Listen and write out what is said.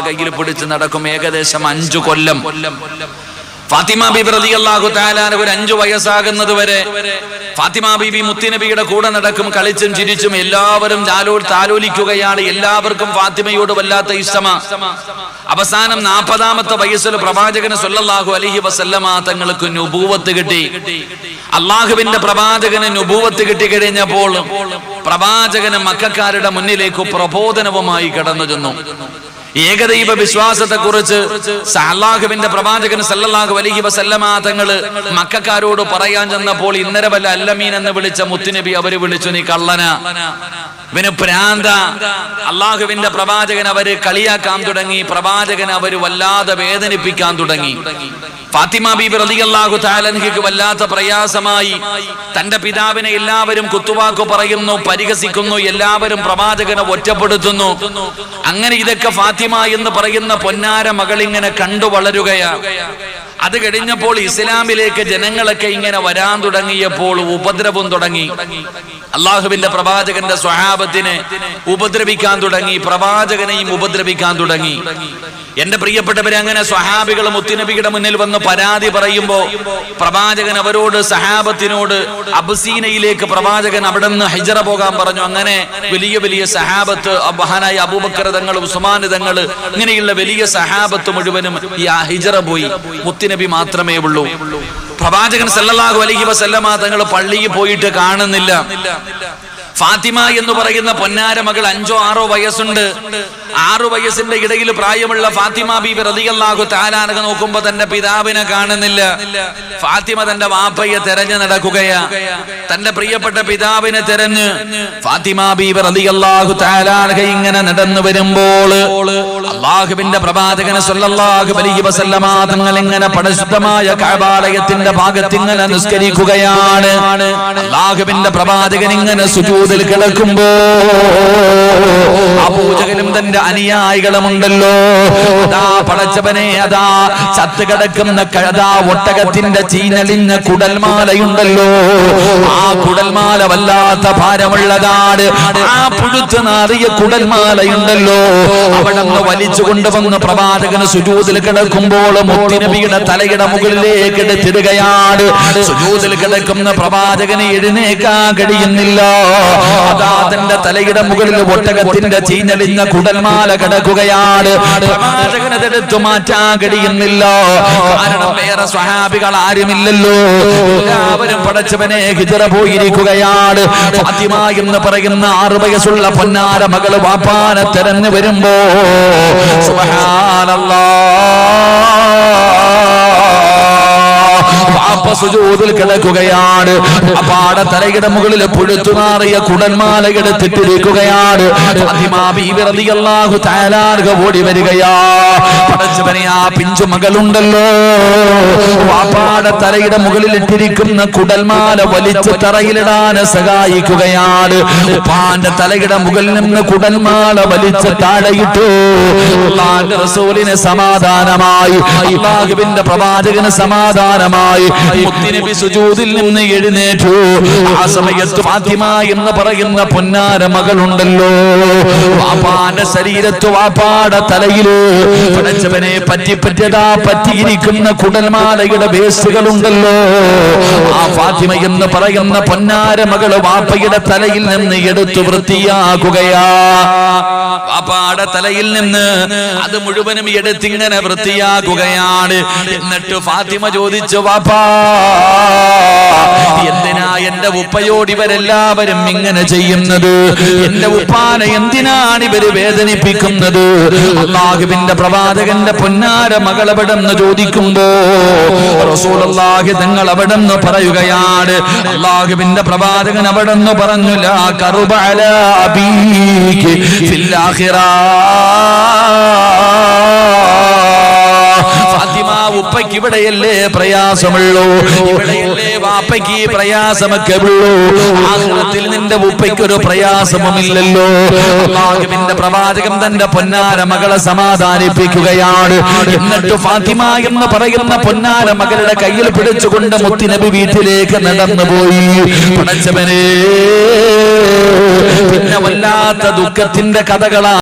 കയ്യിൽ പിടിച്ച് നടക്കും. ഏകദേശം 5 കൊല്ലം. ഫാത്തിമ ബീബി റളിയല്ലാഹു തആല അൻഹ ഒരു 5 വയസ്സാകുന്നത് വരെ ഫാത്തിമ ബീബി മുത്തുനബിയുടെ കൂടെ നടക്കും, കളിച്ചും ചിരിച്ചും എല്ലാവരും താലോലിക്കുകയാണ്. എല്ലാവർക്കും ഫാത്തിമയോട് വല്ലാത്ത ഇഷ്ടമാ. അവസാനം 40ാമത്തെ വയസ്സിൽ പ്രവാചകന് സ്വല്ലല്ലാഹു അലൈഹി വസല്ലമ തങ്ങൾക്ക് നുബൂവത്ത് കിട്ടി. അള്ളാഹുവിന്റെ പ്രവാചകന് നുബൂവത്ത് കിട്ടി കഴിഞ്ഞപ്പോൾ പ്രവാചകന് മക്കക്കാരുടെ മുന്നിലേക്ക് പ്രബോധനവുമായി കടന്നു ചെന്നു. ഏകദൈവ വിശ്വാസത്തെ കുറിച്ച് അല്ലാഹുവിന്റെ പ്രവാചകൻ സല്ലല്ലാഹു അലൈഹി വസല്ലമ തങ്ങള് മക്കക്കാരോട് പറയാൻ ചെന്നപ്പോൾ ഇന്നലെ വല്ല അല്ലമീൻ എന്ന് വിളിച്ച മുത്തുനബി അവര് വിളിച്ചു, നീ കള്ളനാ, ഇവന് ഭ്രാന്ത. അള്ളാഹുവിന്റെ പ്രവാചകൻ അവര് കളിയാക്കാൻ തുടങ്ങി. പ്രവാചകൻ അവര് വല്ലാതെ വേദനിപ്പിക്കാൻ തുടങ്ങി. ഫാത്തിമ ബീബി റളിയല്ലാഹു തആല അൻഹയ്ക്ക് വല്ലാത്ത പ്രയാസമായി. തന്റെ പിതാവിനെ എല്ലാവരും കുത്തുവാക്ക് പറയുന്നു, പരിഹസിക്കുന്നു, എല്ലാവരും പ്രവാചകനെ ഒറ്റപ്പെടുത്തുന്നു. അങ്ങനെ ഇതൊക്കെ ഫാത്തിമ എന്ന് പറയുന്ന പൊന്നാര മകൾ ഇങ്ങനെ കണ്ടു വളരുകയാ. അത് കഴിഞ്ഞപ്പോൾ ഇസ്ലാമിലേക്ക് ജനങ്ങളൊക്കെ ഇങ്ങനെ വരാൻ തുടങ്ങിയപ്പോൾ ഉപദ്രവം തുടങ്ങി. അള്ളാഹുവിന്റെ പ്രവാചകന്റെ സ്വഹാബത്തിനെ ഉപദ്രവിക്കാൻ തുടങ്ങി, പ്രവാചകനെയും ഉപദ്രവിക്കാൻ തുടങ്ങി. എന്റെ പ്രിയപ്പെട്ടവരെ, അങ്ങനെ സ്വഹാബികൾ മുത്തുനബിയുടെ മുന്നിൽ വന്ന് പരാതി പറയുമ്പോ പ്രവാചകൻ അവരോട്, സഹാബത്തിനോട് അബ്സീനയിലേക്ക് പ്രവാചകൻ അവിടെ നിന്ന് ഹിജറ പോകാൻ പറഞ്ഞു. അങ്ങനെ വലിയ വലിയ സഹാബത്ത്, മഹാനായ അബൂബക്കർ തങ്ങൾ, ഉസ്മാൻ തങ്ങൾ, ഇങ്ങനെയുള്ള വലിയ സഹാബത്ത് മുഴുവനും ഈ ഹിജറ പോയി. മുത്തുനബി മാത്രമേ ഉള്ളൂ. പ്രവാചകൻ സല്ലല്ലാഹു അലൈഹി വസല്ലമ തങ്ങൾ പള്ളിയിൽ പോയിട്ട് കാണുന്നില്ല. ഫാത്തിമ എന്ന് പറയുന്ന പൊന്നാര മകൾ 5 6 വയസ്സുണ്ട്. 6 വയസ്സിന്റെ ഇടയിൽ പ്രായമുള്ള ഫാത്തിമ ബീബി റളിയല്ലാഹു തആല അൻഹ നോക്കുമ്പോ തന്റെ പിതാവിനെ കാണുന്നില്ല. ഫാത്തിമ തന്റെ വാപ്പയെ തെരഞ്ഞു നടക്കുകയാ. തന്റെ പ്രിയപ്പെട്ട പിതാവിനെ തെരഞ്ഞ് ഫാത്തിമ ബീബി റളിയല്ലാഹു തആല അൻഹ ഇങ്ങനെ നടന്നു വരുമ്പോൾ അല്ലാഹുവിന്റെ പ്രവാചകൻ സല്ലല്ലാഹു അലൈഹി വസല്ലമ തങ്ങൾ ഇങ്ങനെ പരിശുദ്ധമായ കഅബാലയത്തിന്റെ ഭാഗത്ത് ഇങ്ങനെ നിസ്കരിക്കുകയാണ്. അല്ലാഹുവിന്റെ പ്രവാചകൻ ഇങ്ങനെ സുജൂദിൽ കിടക്കുമ്പോ അബൂജഹലും തന്റെ അനുയായികളുമുണ്ടല്ലോ, അതാ പടച്ചവനെ, അതാ ചത്ത് കിടക്കുന്ന കഴുതാ ഒട്ടകത്തിന്റെ ചീനലിഞ്ഞ കുടൽമാലയുണ്ടല്ലോ, ആ കുടൽമാല വല്ലാത്ത ഭാരമുള്ളതാണ്. ആ പുഴുത്ത് നാറിയ കുടൽമാലയുണ്ടല്ലോ, അവിടെ നിന്ന് വലിച്ചു കൊണ്ടുവന്ന് പ്രവാചകന് സുജൂദിൽ കിടക്കുമ്പോൾ മുത്തുനബിയുടെ തലയുടെ മുകളിലേക്ക് എടുത്തിടുകയാണ്. സുജൂദിൽ കിടക്കുന്ന പ്രവാചകന് എഴുന്നേക്കാൻ കഴിയുന്നില്ല. അതാ തന്റെ തലയുടെ മുകളിൽ ഒട്ടകത്തിന്റെ ചീഞ്ഞളിഞ്ഞ കുടൽമാല കിടക്കുകയാണ്. പ്രവാചകന് അതെടുത്തു മാറ്റാൻ കഴിയുന്നില്ല. കാരണം വേറെ സ്വഹാബികൾ ആരുമില്ലല്ലോ, എല്ലാവരും പടച്ചവനെ ഹിജറ പോയിരിക്കുകയാണ്. ഫാത്തിമ എന്ന് പറയുന്ന 6 വയസ്സുള്ള പൊന്നാര മകള് വാപ്പാനെ തെരഞ്ഞു വരുമ്പോ വാപ്പ സുജൂദിൽ കിടക്കുകയാണ്. അപ്പാടെ തലയുടെ മുകളിൽ പുഴുത്തുമാറിയ കുടൽമാല എടുത്തിട്ടിരിക്കുകയാണ്. ഫാത്തിമ ബീബി റളിയല്ലാഹു തആല അൻഹ ഓടി വരികയാ. പടച്ചവനെ, ആ പിഞ്ചു മകളുണ്ടല്ലോ, വാപ്പാടെ തലയുടെ മുകളിൽ ഇട്ടിരിക്കുന്ന കുടൽമാല വലിച്ചു തറയിലിടാൻ സഹായിക്കുകയാണ്. ഉപ്പാന്റെ തലയുടെ മുകളിൽ നിന്ന് കുടൽമാല വലിച്ച് താഴെയിട്ടു. അല്ലാഹുവിന്റെ റസൂലിന് സമാധാനമായി, അല്ലാഹുവിന്റെ പ്രവാചകന് സമാധാനമായി. മുത്തുനബി സുജൂദിൽ നിന്ന് എഴുന്നേറ്റു. ആ സമയത്ത് ഫാത്തിമ എന്ന് പറയുന്ന പൊന്നാര മകളുണ്ടല്ലോ, വാപ്പാന്റെ ശരീരത്ത്, വാപ്പാടെ തലയില് പടച്ചവനെ പറ്റിയിരിക്കുന്ന കുടൽമാലയുടെ വേസ്റ്റുകളുണ്ടല്ലോ, ആ ഫാത്തിമ എന്ന് പറയുന്ന പൊന്നാര മകള് വാപ്പയുടെ തലയിൽ നിന്ന് എടുത്തു വൃത്തിയാക്കുകയാ. വാപ്പാടെ തലയിൽ നിന്ന് അത് മുഴുവനും എടുത്തിങ്ങനെ വൃത്തിയാക്കുകയാണ്. എന്നിട്ട് ഫാത്തിമ ചോദിച്ചു, വാപ്പാ, എന്തിനാ എന്റെ ഉപ്പയോട് ഇവരെല്ലാവരും ഇങ്ങനെ ചെയ്യുന്നത്? എന്റെ ഉപ്പാനെ എന്തിനാണ് ഇവര് വേദനിപ്പിക്കുന്നത്? അല്ലാഹുവിന്റെ പ്രവാചകന്റെ പൊന്നാര മകൾ എവിടെന്ന് ചോദിക്കുമ്പോ റസൂലുള്ളാഹി തങ്ങൾ അവിടെന്ന് പറയുകയാണ്. അല്ലാഹുവിന്റെ പ്രവാചകൻ അവിടെന്ന് പറഞ്ഞു, ലാ കറുബ അലാ അബീകി ഫിൽ ആഖിറ. ഫാത്തിമ, ഉപ്പയ്ക്ക് ഇവിടെയല്ലേ പ്രയാസമുള്ളൂ, ഇവിടെയല്ലേ വാപ്പയ്ക്ക് പ്രയാസമൊക്കെ ഉള്ളൂ, ആഖിറത്തിൽ നിന്റെ ഉപ്പയ്ക്ക് ഒരു പ്രയാസവുമില്ലല്ലോ. അല്ലാഹുവിന്റെ പ്രവാചകൻ തന്റെ പൊന്നാര മകളെ സമാധാനിപ്പിക്കുകയാണ്. എന്നിട്ട് ഫാത്തിമ എന്ന് പറയുന്ന പൊന്നാര മകളുടെ കയ്യിൽ പിടിച്ചുകൊണ്ട് മുത്തുനബി വീട്ടിലേക്ക് നടന്നുപോയി. പടച്ചവനെ, പിന്നെ വല്ലാത്ത ദുഃഖത്തിന്റെ കഥകളാണ്.